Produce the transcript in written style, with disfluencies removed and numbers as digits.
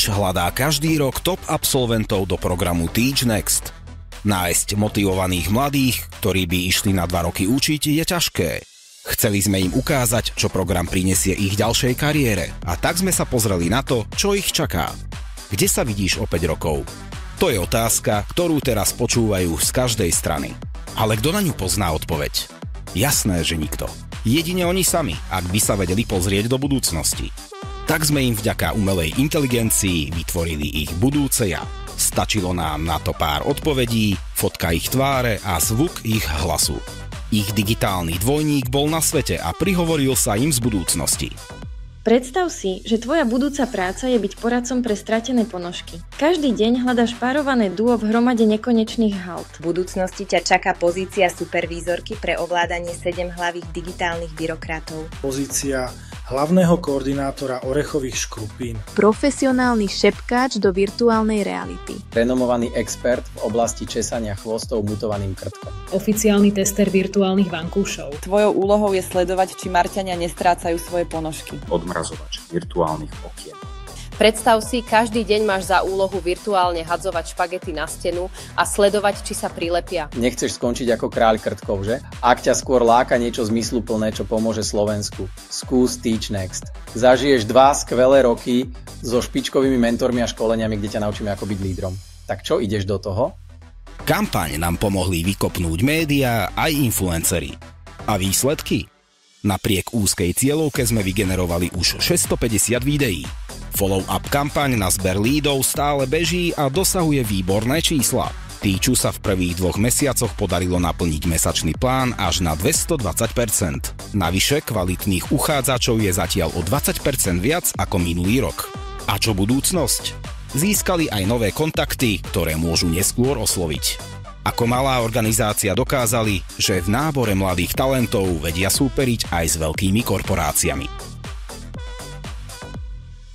Teach hľadá každý rok top absolventov do programu Teach Next. Nájsť motivovaných mladých, ktorí by išli na 2 roky učiť, je ťažké. Chceli sme im ukázať, čo program prinesie ich ďalšej kariére, a tak sme sa pozreli na to, čo ich čaká. Kde sa vidíš o 5 rokov? To je otázka, ktorú teraz počúvajú z každej strany. Ale kto na ňu pozná odpoveď? Jasné, že nikto. Jedine oni sami, ak by sa vedeli pozrieť do budúcnosti. Tak sme im vďaka umelej inteligencii vytvorili ich budúce ja. Stačilo nám na to pár odpovedí, fotka ich tváre a zvuk ich hlasu. Ich digitálny dvojník bol na svete a prihovoril sa im z budúcnosti. Predstav si, že tvoja budúca práca je byť poradcom pre stratené ponožky. Každý deň hľadaš párované duo v hromade nekonečných halt. V budúcnosti ťa čaká pozícia supervízorky pre ovládanie 7-hlavých digitálnych byrokratov. Pozícia hlavného koordinátora orechových škrupín. Profesionálny šepkáč do virtuálnej reality. Renomovaný expert v oblasti česania chvostov mutovaným krtkom. Oficiálny tester virtuálnych vankúšov. Tvojou úlohou je sledovať, či Marťania nestrácajú svoje ponožky. Odmrazovač virtuálnych okien. Predstav si, každý deň máš za úlohu virtuálne hadzovať špagety na stenu a sledovať, či sa prilepia. Nechceš skončiť ako kráľ krtkov, že? Ak ťa skôr láka niečo zmysluplné, čo pomôže Slovensku, skús Teach Next. Zažiješ 2 skvelé roky so špičkovými mentormi a školeniami, kde ťa naučíme, ako byť lídrom. Tak čo, ideš do toho? Kampaň nám pomohli vykopnúť médiá aj influenceri. A výsledky? Napriek úzkej cieľovke sme vygenerovali už 650 videí. Follow-up kampaň na zber lídov stále beží a dosahuje výborné čísla. Teachu sa v prvých 2 mesiacoch podarilo naplniť mesačný plán až na 220%. Navyše kvalitných uchádzačov je zatiaľ o 20% viac ako minulý rok. A čo budúcnosť? Získali aj nové kontakty, ktoré môžu neskôr osloviť. Ako malá organizácia dokázali, že v nábore mladých talentov vedia súperiť aj s veľkými korporáciami.